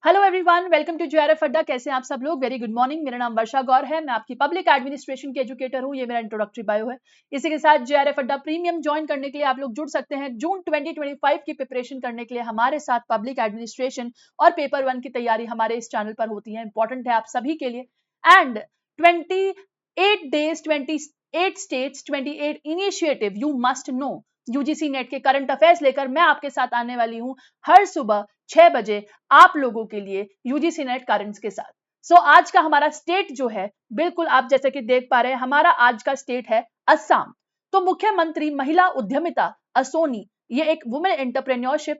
Hello everyone, welcome to JRF Adda. कैसे हैं आप सब लोग? Very good morning. मेरा नाम वर्षा गौर है। मैं आपकी पब्लिक एडमिनिस्ट्रेशन की एजुकेटर हूं। ये मेरा इंट्रोडक्टरी बायो है। इसी के साथ जेआरएफ अड्डा प्रीमियम ज्वाइन करने के लिए आप लोग जुड़ सकते हैं। जून 2025 की प्रिपरेशन करने के लिए हमारे साथ पब्लिक एडमिनिस्ट्रेशन और पेपर 1 की तैयारी हमारे इस चैनल पर होती है। इंपॉर्टेंट है आप सभी के लिए। And 28 days, 28 states, 28 initiative you must know. UGC net के करंट अफेयर्स लेकर मैं आपके साथ आने वाली हूं हर सुबह 6 बजे आप लोगों के लिए यूजीसी नेट करंट्स के साथ। सो आज का हमारा स्टेट जो है, बिल्कुल आप जैसे कि देख पा रहे हैं, हमारा आज का स्टेट है असम। तो मुख्यमंत्री महिला उद्यमिता असोनी, ये एक वुमेन एंटरप्रेन्योरशिप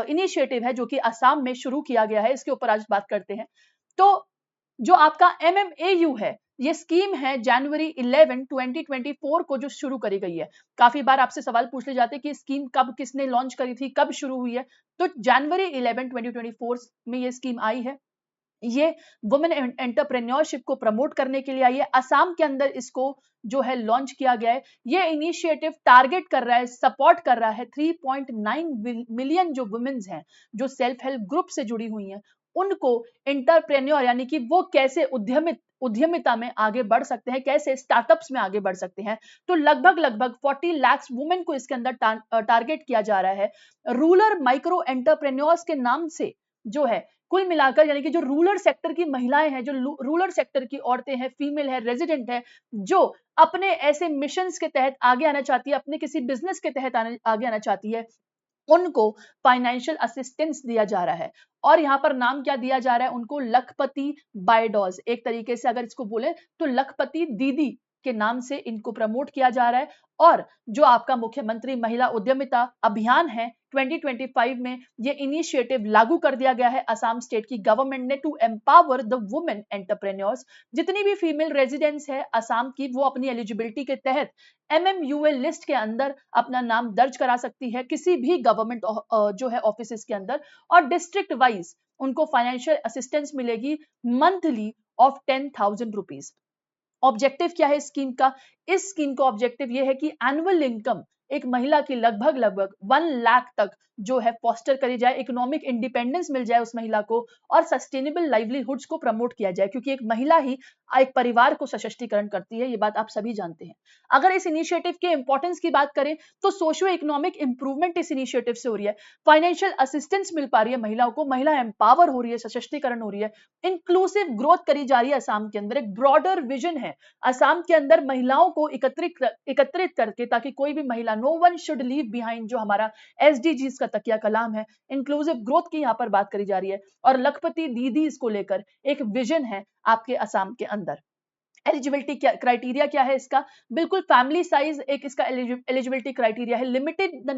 इनिशिएटिव है जो कि असम में शुरू किया गया है। इसके ऊपर आज बात करते हैं। तो जो आपका MMAU है, ये स्कीम है जनवरी 11, 2024 को जो शुरू करी गई है। काफी बार आपसे सवाल पूछ ले जाते हैं कि स्कीम कब किसने लॉन्च करी थी, कब शुरू हुई है। तो जनवरी 11, 2024 में ये स्कीम आई है। ये वुमेन एंटरप्रेन्योरशिप को प्रमोट करने के लिए आई है। असम के अंदर इसको जो है लॉन्च किया गया है। ये इनिशिएटिव टारगेट कर रहा है, सपोर्ट कर रहा है 3.9 मिलियन जो वुमेन्स हैं, जो सेल्फ हेल्प ग्रुप से जुड़ी हुई हैं, उनको एंटरप्रेन्योर यानी कि वो कैसे उद्यमिता में आगे बढ़ सकते हैं, कैसे स्टार्टअप्स में आगे बढ़ सकते हैं। तो लगभग 40 लाख वुमेन को इसके अंदर टारगेट किया जा रहा है। रूरल माइक्रो एंटरप्रेन्योर्स के नाम से जो है, कुल मिलाकर यानी कि जो रूरल सेक्टर की महिलाएं हैं, जो रूरल सेक्टर की औरतें हैं, फीमेल है, रेजिडेंट है, जो अपने ऐसे मिशंस के तहत आगे आना चाहती है, अपने किसी बिजनेस के तहत आगे आना चाहती है, उनको फाइनेंशियल असिस्टेंस दिया जा रहा है। और यहां पर नाम क्या दिया जा रहा है उनको? लखपति बायडॉज। एक तरीके से अगर इसको बोले तो लखपति दीदी के नाम से इनको प्रमोट किया जा रहा है। और जो आपका मुख्यमंत्री महिला उद्यमिता अभियान है 2025 में, ये इनिशिएटिव लागू कर दिया गया है असम स्टेट की गवर्नमेंट ने to empower the women entrepreneurs. जितनी भी फीमेल रेजिडेंट्स है असम की, वो अपनी एलिजिबिलिटी के तहत MMUL लिस्ट के अंदर अपना नाम दर्ज करा सकती है किसी भी गवर्नमेंट जो है ऑफिस के अंदर। और डिस्ट्रिक्ट वाइज उनको फाइनेंशियल असिस्टेंस मिलेगी मंथली ऑफ 10,000 रुपीज। ऑब्जेक्टिव क्या है इस स्कीम का? इस स्कीम का ऑब्जेक्टिव यह है कि एनुअल इनकम एक महिला की लगभग 1 लाख तक जो है फोस्टर करी जाए, इकोनॉमिक इंडिपेंडेंस मिल जाए उस महिला को, और सस्टेनेबल लाइवलीहुड्स को प्रमोट किया जाए, क्योंकि एक महिला ही एक परिवार को सशक्तिकरण करती है। ये बात आप सभी जानते हैं। अगर इस इनिशिएटिव के इंपॉर्टेंस की बात करें तो सोशियो इकोनॉमिक इंप्रूवमेंट इस इनिशिएटिव से हो रही है, फाइनेंशियल असिस्टेंस मिल पा रही है महिलाओं को, महिला एम्पावर हो रही है, सशक्तिकरण हो रही है, इंक्लूसिव ग्रोथ करी जा रही है। असम के अंदर एक ब्रॉडर विजन है असम के अंदर महिलाओं को एकत्रित करके, ताकि कोई भी महिला, no one should leave behind, जो हमारा SDGs का तकिया कलाम है, इंक्लूसिव ग्रोथ की यहाँ पर बात करी जा रही है। और लखपति दीदी इसको लेकर एक विजन है आपके असम के अंदर। एलिजिबिलिटी क्राइटेरिया क्या है इसका? बिल्कुल फैमिली साइज एक इसका एलिजिबिलिटी क्राइटेरिया है। Limited the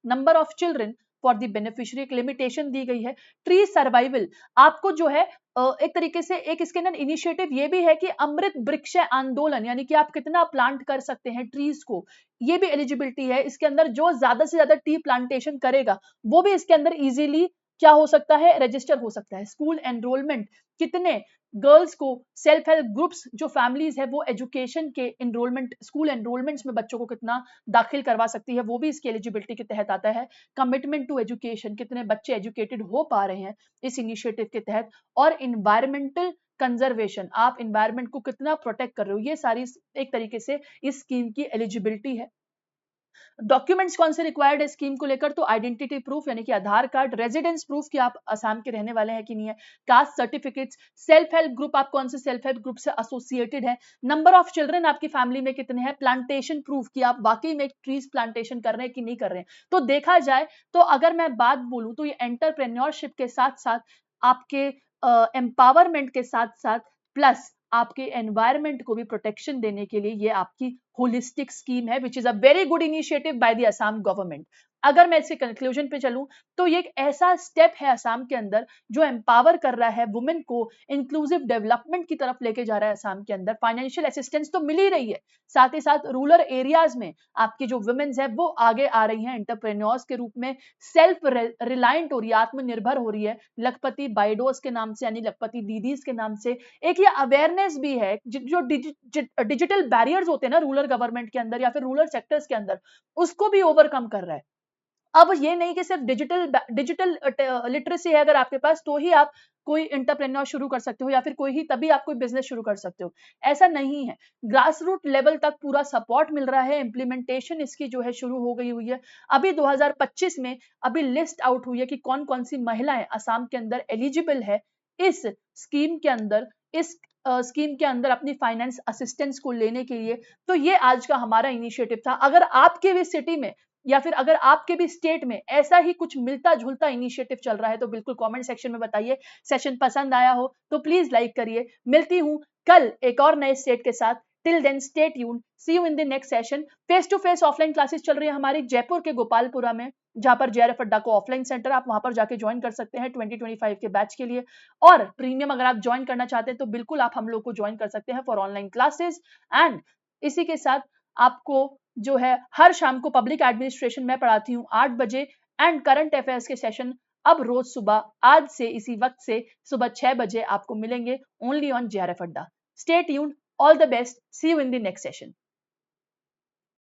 number of children for the beneficiary, एक लिमिटेशन दी गई है। ट्री सर्वाइवल, आपको जो है एक तरीके से एक इसके अंदर इनिशिएटिव ये भी है कि अमृत वृक्ष आंदोलन, यानी कि आप कितना प्लांट कर सकते हैं ट्रीज को, ये भी एलिजिबिलिटी है इसके अंदर। जो ज्यादा से ज्यादा टी प्लांटेशन करेगा वो भी इसके अंदर इजीली क्या हो सकता है? रजिस्टर हो सकता है। स्कूल एनरोलमेंट, कितने गर्ल्स को सेल्फ हेल्प ग्रुप्स जो फैमिलीज है वो एजुकेशन के एनरोलमेंट, स्कूल एनरोलमेंट्स में बच्चों को कितना दाखिल करवा सकती है, वो भी इसकी एलिजिबिलिटी के तहत आता है। कमिटमेंट टू एजुकेशन, कितने बच्चे एजुकेटेड हो पा रहे हैं इस इनिशिएटिव के तहत। और इन्वायरमेंटल कंजर्वेशन, आप इन्वायरमेंट को कितना प्रोटेक्ट कर रहे हो, ये सारी एक तरीके से इस स्कीम की एलिजिबिलिटी है। डॉक्यूमेंट्स कौन से रिक्वायर्ड है स्कीम को लेकर? तो आइडेंटिटी प्रूफ यानी कि आधार कार्ड, रेजिडेंस प्रूफ कि आप असम के रहने वाले हैं कि नहीं है, caste certificates, self help group, आप कौन से सेल्फ हेल्प ग्रुप से एसोसिएटेड है, नंबर ऑफ चिल्ड्रन आपकी फैमिली में कितने हैं, प्लांटेशन प्रूफ कि आप वाकई में ट्रीज प्लांटेशन कर रहे हैं कि नहीं कर रहे हैं। तो देखा जाए तो अगर मैं बात बोलूं तो ये एंटरप्रेन्योरशिप के साथ साथ आपके एम्पावरमेंट के साथ साथ प्लस आपके एनवायरमेंट को भी प्रोटेक्शन देने के लिए ये आपकी होलिस्टिक स्कीम है, which is a very good initiative by the Assam government. अगर मैं इसके कंक्लूजन पे चलूं तो ये एक ऐसा स्टेप है असम के अंदर जो एम्पावर कर रहा है वुमेन को, इंक्लूसिव डेवलपमेंट की तरफ लेके जा रहा है असम के अंदर। फाइनेंशियल असिस्टेंस तो मिल ही रही है, साथ ही साथ रूरल एरियाज में आपकी जो वुमेन्स है वो आगे आ रही हैं एंटरप्रेन्योर्स के रूप में, सेल्फ रिलायंट हो रही है, आत्मनिर्भर हो रही है, लखपति बाइडोस के नाम से यानी लखपति दीदीज के नाम से। एक ये अवेयरनेस भी है, जो डिजिटल बैरियर्स होते हैं ना रूरल गवर्नमेंट के अंदर या फिर रूरल सेक्टर्स के अंदर, उसको भी ओवरकम कर रहा है। अब ये नहीं कि सिर्फ डिजिटल लिटरेसी है अगर आपके पास तो ही आप कोई एंटरप्रेन्योर शुरू कर सकते हो या फिर कोई ही तभी आप कोई बिजनेस शुरू कर सकते हो, ऐसा नहीं है। ग्रास रूट लेवल तक पूरा सपोर्ट मिल रहा है, इम्प्लीमेंटेशन इसकी जो है शुरू हो गई हुई है। अभी 2025 में अभी लिस्ट आउट हुई है कि कौन कौन सी महिलाएं असम के अंदर एलिजिबल है इस स्कीम के अंदर, इस स्कीम के अंदर अपनी फाइनेंस असिस्टेंस को लेने के लिए। तो ये आज का हमारा इनिशिएटिव था। अगर आपके भी सिटी में या फिर अगर आपके भी स्टेट में ऐसा ही कुछ मिलता जुलता इनिशिएटिव चल रहा है तो बिल्कुल कमेंट सेक्शन में बताइए। सेशन पसंद आया हो तो प्लीज लाइक करिए। मिलती हूं कल एक और नए स्टेट के साथ। Till then stay tuned, see you in the next session. Face to face offline classes चल रही है हमारी जयपुर के गोपालपुरा में, जहां पर जेआरएफ अड्डा को ऑफलाइन सेंटर, आप वहां पर जाके ज्वाइन कर सकते हैं 2025 के बैच के लिए। और प्रीमियम अगर आप ज्वाइन करना चाहते हैं तो बिल्कुल आप हम लोग को ज्वाइन कर सकते हैं फॉर ऑनलाइन क्लासेस। एंड इसी के साथ आपको जो है हर शाम को पब्लिक एडमिनिस्ट्रेशन में पढ़ाती हूँ 8 बजे, एंड करंट अफेयर्स के सेशन अब रोज सुबह आज से इसी वक्त से सुबह 6 बजे आपको मिलेंगे only on JRF Adda. Stay tuned, all the best, see you in the next session.